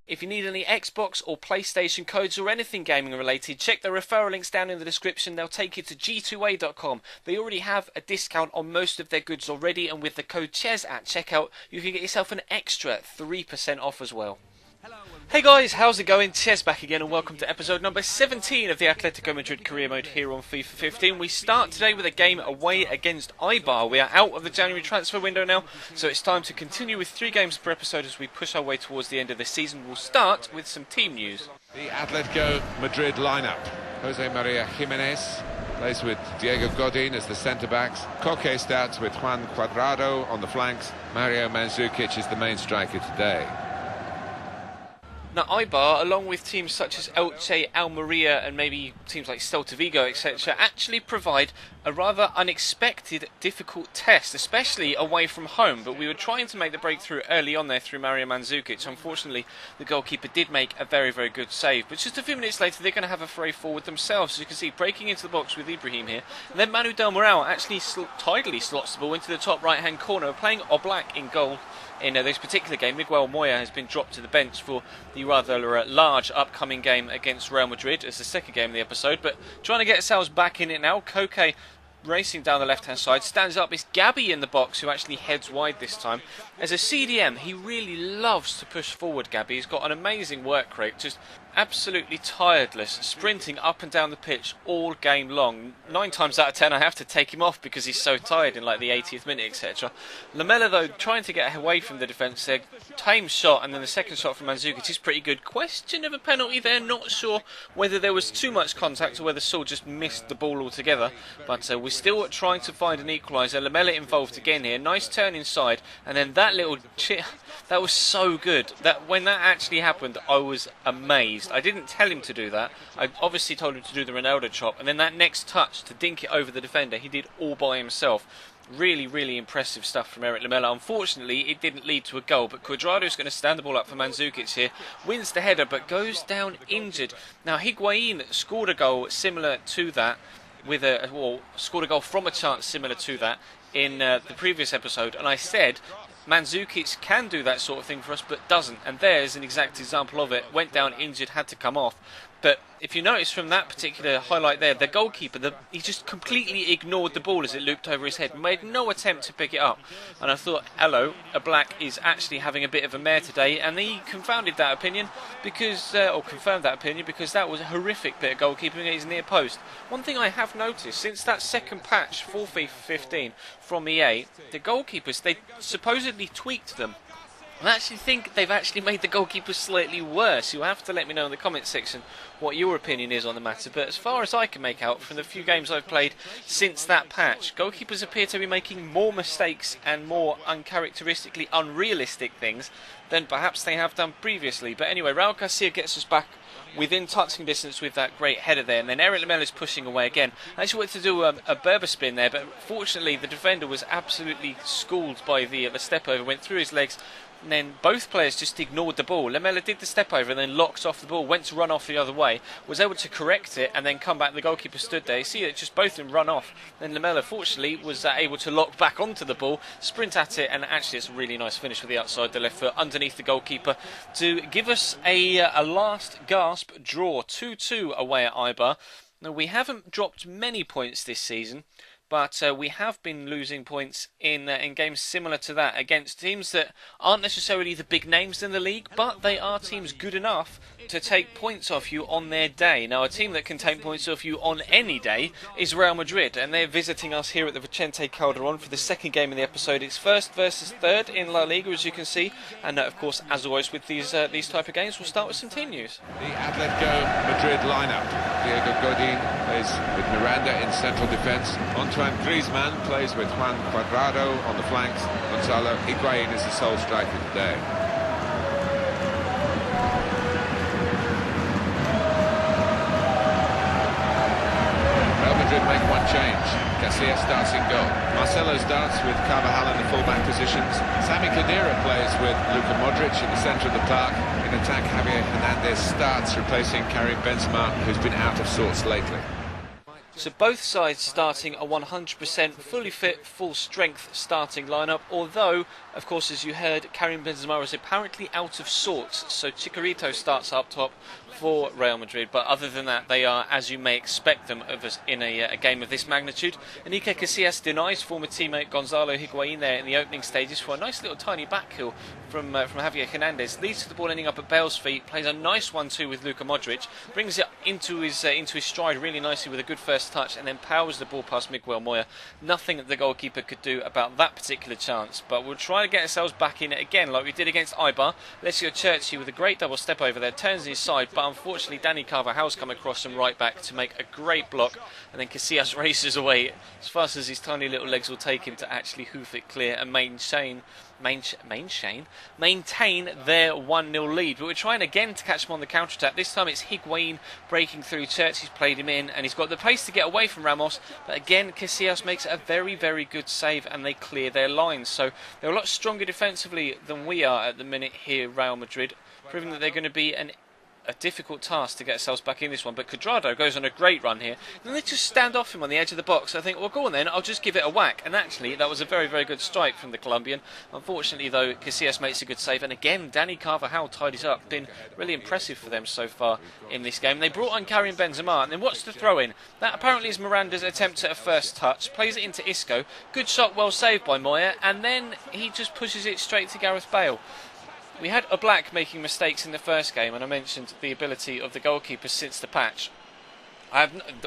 If you need any Xbox or PlayStation codes or anything gaming related, check the referral links down in the description. They'll take you to g2a.com. They already have a discount on most of their goods already, and with the code CHES at checkout, you can get yourself an extra 3% off as well. Hey guys, how's it going? Ches back again, and welcome to episode number 17 of the Atletico Madrid career mode here on FIFA 15. We start today with a game away against Eibar. We are out of the January transfer window now, so it's time to continue with 3 games per episode as we push our way towards the end of the season. We'll start with some team news. The Atletico Madrid lineup. Jose Maria Jimenez plays with Diego Godin as the centre-backs. Koke starts with Juan Cuadrado on the flanks. Mario Mandzukic is the main striker today. Now, Eibar, along with teams such as Elche, Almeria, and maybe teams like Celta Vigo, etc., actually provide a rather unexpected, difficult test, especially away from home. But we were trying to make the breakthrough early on there through Mario Mandzukic. Unfortunately, the goalkeeper did make a very, very good save. But just a few minutes later, they're going to have a fray forward themselves. As you can see, breaking into the box with Ibrahim here. And then Manu Del Moral actually tidily slots the ball into the top right-hand corner, playing Oblak in goal. In this particular game, Miguel Moya has been dropped to the bench for the rather large upcoming game against Real Madrid as the second game of the episode. But trying to get ourselves back in it now. Koke racing down the left-hand side, stands up. It's Gabby in the box who actually heads wide this time. As a CDM, he really loves to push forward, Gabby. He's got an amazing work rate, just absolutely tireless, sprinting up and down the pitch all game long. 9 times out of 10 I have to take him off because he's so tired in like the 80th minute, etc. Lamela, though, trying to get away from the defence there. Tame shot, and then the second shot from Mandzukic is pretty good. Question of a penalty there. Not sure whether there was too much contact or whether Saul just missed the ball altogether. But we're still trying to find an equaliser. Lamela involved again here. Nice turn inside, and then that little chip, that was so good. That when that actually happened, I was amazed. I didn't tell him to do that. I obviously told him to do the Ronaldo chop, and then that next touch to dink it over the defender, he did all by himself. Really, really impressive stuff from Eric Lamela. Unfortunately, it didn't lead to a goal, but Cuadrado is going to stand the ball up for Mandzukic here. Wins the header, but goes down injured. Now, Higuain scored a goal similar to that, scored a goal from a chance similar to that in the previous episode, and I said Mandzukic can do that sort of thing for us, but doesn't. And there's an exact example of it. Went down injured, had to come off. But if you notice from that particular highlight there, the goalkeeper, he just completely ignored the ball as it looped over his head, made no attempt to pick it up. And I thought, hello, Oblak is actually having a bit of a mare today, and he confirmed that opinion because that was a horrific bit of goalkeeping at his near post. One thing I have noticed since that second patch for FIFA 15 from EA, the goalkeepers, they supposedly tweaked them. I actually think they've actually made the goalkeepers slightly worse. You'll have to let me know in the comments section what your opinion is on the matter. But as far as I can make out from the few games I've played since that patch, goalkeepers appear to be making more mistakes and more uncharacteristically unrealistic things than perhaps they have done previously. But anyway, Raul Garcia gets us back within touching distance with that great header there, and then Eric Lamela is pushing away again. I actually wanted to do a Berber spin there, but fortunately the defender was absolutely schooled by the step over, went through his legs, and then both players just ignored the ball. Lamela did the step over and then locked off the ball, went to run off the other way, was able to correct it and then come back. The goalkeeper stood there. You see it, just both of them run off. Then Lamela fortunately was able to lock back onto the ball, sprint at it, and actually it's a really nice finish with the outside, the left foot underneath the goalkeeper to give us a last gasp draw. 2-2 away at Eibar. Now, we haven't dropped many points this season, but we have been losing points in games similar to that against teams that aren't necessarily the big names in the league, but they are teams good enough to take points off you on their day. Now, a team that can take points off you on any day is Real Madrid, and they're visiting us here at the Vicente Calderon for the second game of the episode. It's first versus third in La Liga, as you can see, and of course, as always with these type of games, we'll start with some team news. The Atletico Madrid lineup. Diego Godin plays with Miranda in central defence. Antoine Griezmann plays with Juan Cuadrado on the flanks. Gonzalo Higuain is the sole striker today. Real Madrid make one change. Garcia starts in goal. Marcelo starts with Carvajal in the full-back positions. Sami Khedira plays with Luka Modric in the centre of the park. In attack, Javier Hernandez starts, replacing Karim Benzema, who's been out of sorts lately. So both sides starting a 100% fully fit, full strength starting lineup, although, of course, as you heard, Karim Benzema is apparently out of sorts, so Chicharito starts up top for Real Madrid, but other than that, they are, as you may expect them of us in a game of this magnitude. Iker Casillas denies former teammate Gonzalo Higuain there in the opening stages for a nice little tiny backheel from Javier Hernandez, leads to the ball ending up at Bale's feet, plays a nice 1-2 with Luka Modric, brings it into his stride really nicely with a good first touch, and then powers the ball past Miguel Moya. Nothing that the goalkeeper could do about that particular chance, but we'll try to get ourselves back in it again like we did against Eibar. Alessio Cerci with a great double step over there, turns his side, but unfortunately Dani Carvajal's come across from right back to make a great block, and then Casillas races away as fast as his tiny little legs will take him to actually hoof it clear and maintain their 1-0 lead. But we're trying again to catch them on the counter-attack. This time it's Higuain breaking through. Cerci's played him in and he's got the pace to get away from Ramos, but again Casillas makes a very, very good save and they clear their lines. So they're a lot stronger defensively than we are at the minute here, Real Madrid, proving that they're going to be a difficult task to get ourselves back in this one. But Cuadrado goes on a great run here, and they just stand off him on the edge of the box. I think, well, go on then, I'll just give it a whack. And actually that was a very, very good strike from the Colombian. Unfortunately though, Casillas makes a good save, and again Dani Carvajal tidies up. Been really impressive for them so far in this game. They brought on Karim Benzema, and then what's the throw in? That apparently is Miranda's attempt at a first touch, plays it into Isco, good shot, well saved by Moya, and then he just pushes it straight to Gareth Bale. We had Oblak making mistakes in the first game, and I mentioned the ability of the goalkeeper since the patch.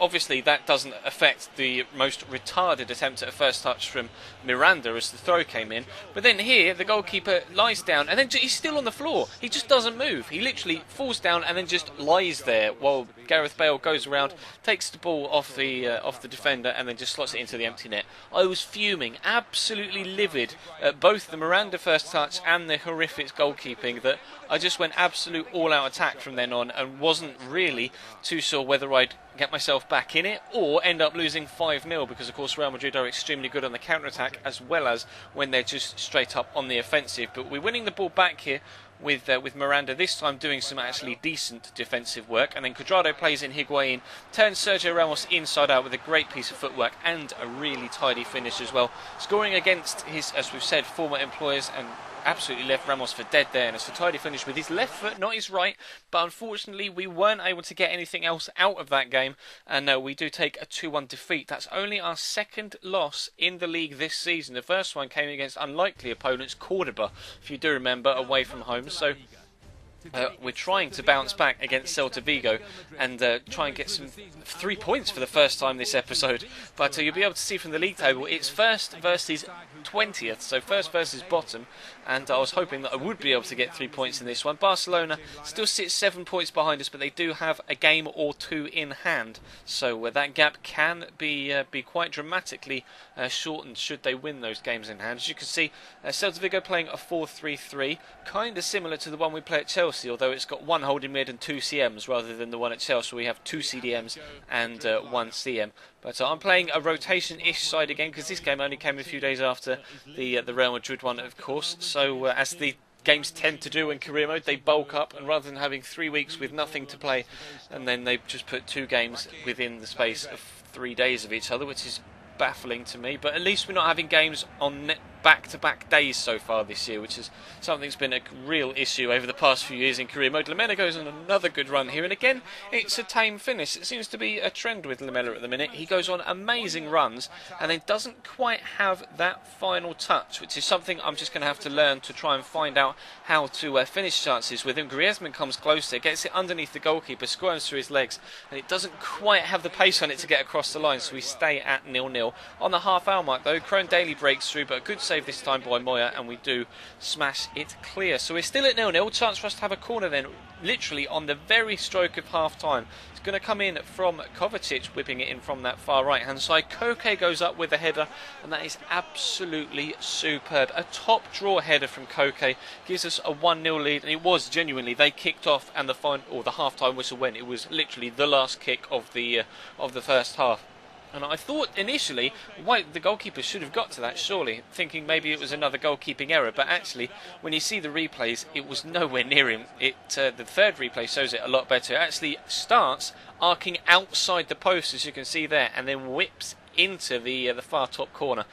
Obviously that doesn't affect the most retarded attempt at a first touch from Miranda as the throw came in, but then here the goalkeeper lies down and then he's still on the floor. He just doesn't move. He literally falls down and then just lies there while Gareth Bale goes around, takes the ball off the defender and then just slots it into the empty net. I was fuming, absolutely livid at both the Miranda first touch and the horrific goalkeeping, that I just went absolute all-out attack from then on and wasn't really too sure whether I'd get myself back in it or end up losing 5-0, because of course Real Madrid are extremely good on the counter-attack as well as when they're just straight up on the offensive. But we're winning the ball back here with Miranda this time doing some actually decent defensive work, and then Cuadrado plays in Higuain, turns Sergio Ramos inside out with a great piece of footwork and a really tidy finish as well, scoring against his, as we've said, former employers, and absolutely left Ramos for dead there. And it's a tidy finish with his left foot, not his right, but unfortunately we weren't able to get anything else out of that game, and we do take a 2-1 defeat. That's only our second loss in the league this season. The first one came against unlikely opponents, Cordoba, if you do remember, away from home. So we're trying to bounce back against Celta Vigo and try and get some 3 points for the first time this episode. But you'll be able to see from the league table, it's first versus 20th, so first versus bottom, and I was hoping that I would be able to get 3 points in this one. Barcelona still sits 7 points behind us, but they do have a game or two in hand, so that gap can be quite dramatically shortened should they win those games in hand. As you can see, Celta Vigo playing a 4-3-3, kind of similar to the one we play at Chelsea, although it's got one holding mid and 2 CMs rather than the one at Chelsea. We have 2 CDMs and 1 CM. But I'm playing a rotation-ish side again, because this game only came a few days after the Real Madrid one, of course. So as the games tend to do in career mode, they bulk up, and rather than having 3 weeks with nothing to play, and then they just put 2 games within the space of 3 days of each other, which is baffling to me. But at least we're not having games on back-to-back days so far this year, which is something that's been a real issue over the past few years in career mode. Lamela goes on another good run here, and again it's a tame finish. It seems to be a trend with Lamela at the minute. He goes on amazing runs and then doesn't quite have that final touch, which is something I'm just going to have to learn to try and find out how to finish chances with him. Griezmann comes closer, gets it underneath the goalkeeper, squirms through his legs, and it doesn't quite have the pace on it to get across the line, so we stay at 0-0. On the half-hour mark though, Crone Daly breaks through, but a good save this time by Moya, and we do smash it clear. So we're still at 0-0. Chance for us to have a corner then, literally on the very stroke of half-time. It's going to come in from Kovacic, whipping it in from that far right-hand side. Koke goes up with a header, and that is absolutely superb. A top-draw header from Koke gives us a 1-0 lead, and it was genuinely, they kicked off, and the half-time whistle went. It was literally the last kick of the first half. And I thought initially, why the goalkeeper should have got to that, surely, thinking maybe it was another goalkeeping error. But actually, when you see the replays, it was nowhere near him. The third replay shows it a lot better. It actually starts arcing outside the post, as you can see there, and then whips into the far top corner.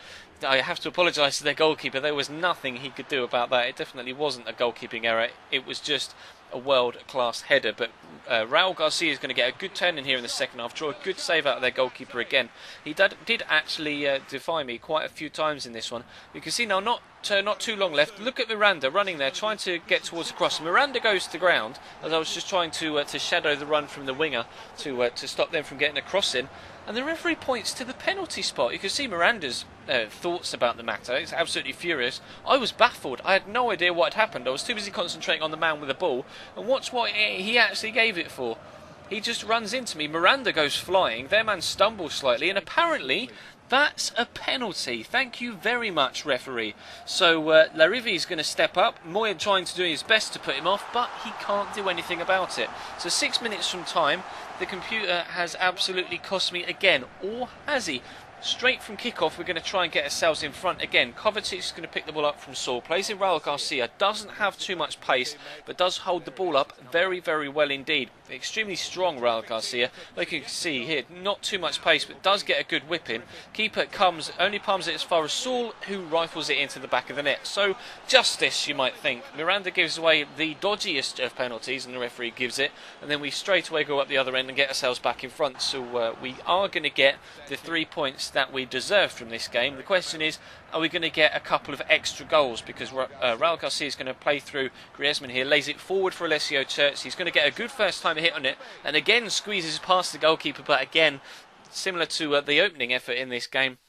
I have to apologise to their goalkeeper. There was nothing he could do about that. It definitely wasn't a goalkeeping error. It was just a world-class header. But Raul Garcia is going to get a good turn in here in the second half, draw a good save out of their goalkeeper again. He did actually defy me quite a few times in this one. You can see now not too long left. Look at Miranda running there, trying to get towards the cross. Miranda goes to the ground, as I was just trying to shadow the run from the winger to stop them from getting a cross in. And the referee points to the penalty spot. You can see Miranda's thoughts about the matter. He's absolutely furious. I was baffled. I had no idea what had happened. I was too busy concentrating on the man with the ball. And watch what he actually gave it for. He just runs into me. Miranda goes flying. Their man stumbles slightly. And apparently, that's a penalty. Thank you very much, referee. So Larivi is going to step up. Moya trying to do his best to put him off, but he can't do anything about it. So 6 minutes from time, the computer has absolutely cost me again. Or has he? Straight from kickoff, we're going to try and get ourselves in front again. Kovacic is going to pick the ball up from Saul. Plays in Raul Garcia. Doesn't have too much pace, but does hold the ball up very, very well indeed. Extremely strong, Raul Garcia. Like you can see here, not too much pace, but does get a good whip in. Keeper only palms it as far as Saul, who rifles it into the back of the net. So, justice, you might think. Miranda gives away the dodgiest of penalties, and the referee gives it. And then we straight away go up the other end and get ourselves back in front. So, we are going to get the 3 points that we deserve from this game. The question is, are we going to get a couple of extra goals? Because Raul Garcia is going to play through Griezmann here, lays it forward for Alessio Church. He's going to get a good first time hit on it, and again squeezes past the goalkeeper, but again, similar to the opening effort in this game,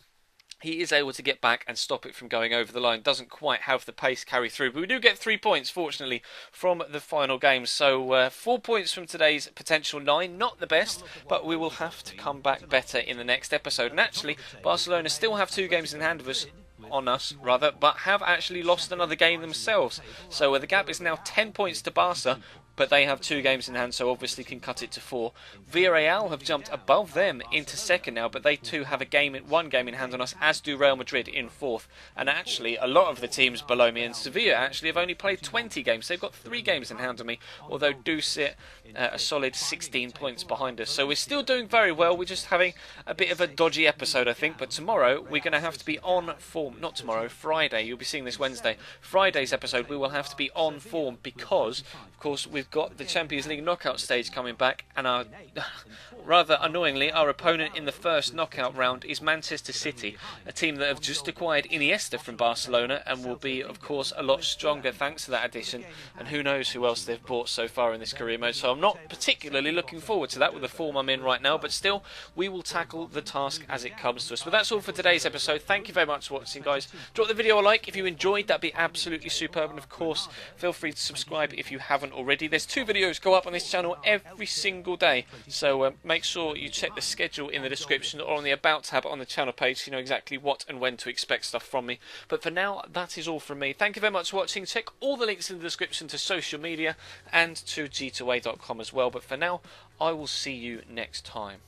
he is able to get back and stop it from going over the line. Doesn't quite have the pace carry through, but we do get 3 points, fortunately, from the final game. So 4 points from today's potential 9. Not the best, but we will have to come back better in the next episode. And actually, Barcelona still have 2 games in hand of us, but have actually lost another game themselves. So the gap is now 10 points to Barca, but they have 2 games in hand, so obviously can cut it to 4. Villarreal have jumped above them into second now, but they too have one game in hand on us, as do Real Madrid in 4th. And actually, a lot of the teams below me in Sevilla actually have only played 20 games. They've got 3 games in hand on me, although do sit a solid 16 points behind us. So we're still doing very well. We're just having a bit of a dodgy episode, I think. But tomorrow, we're going to have to be on form. Not tomorrow, Friday. You'll be seeing this Wednesday. Friday's episode, we will have to be on form because, of course, we've got the Champions League knockout stage coming back, and rather annoyingly, our opponent in the first knockout round is Manchester City, a team that have just acquired Iniesta from Barcelona and will be, of course, a lot stronger thanks to that addition, and who knows who else they've bought so far in this career mode. So I'm not particularly looking forward to that with the form I'm in right now, but still, we will tackle the task as it comes to us. But that's all for today's episode. Thank you very much for watching, guys. Drop the video a like if you enjoyed. That'd be absolutely superb, and of course, feel free to subscribe if you haven't already. There's 2 videos go up on this channel every single day, so make sure you check the schedule in the description or on the About tab on the channel page so you know exactly what and when to expect stuff from me. But for now, that is all from me. Thank you very much for watching. Check all the links in the description to social media and to g2a.com as well. But for now, I will see you next time.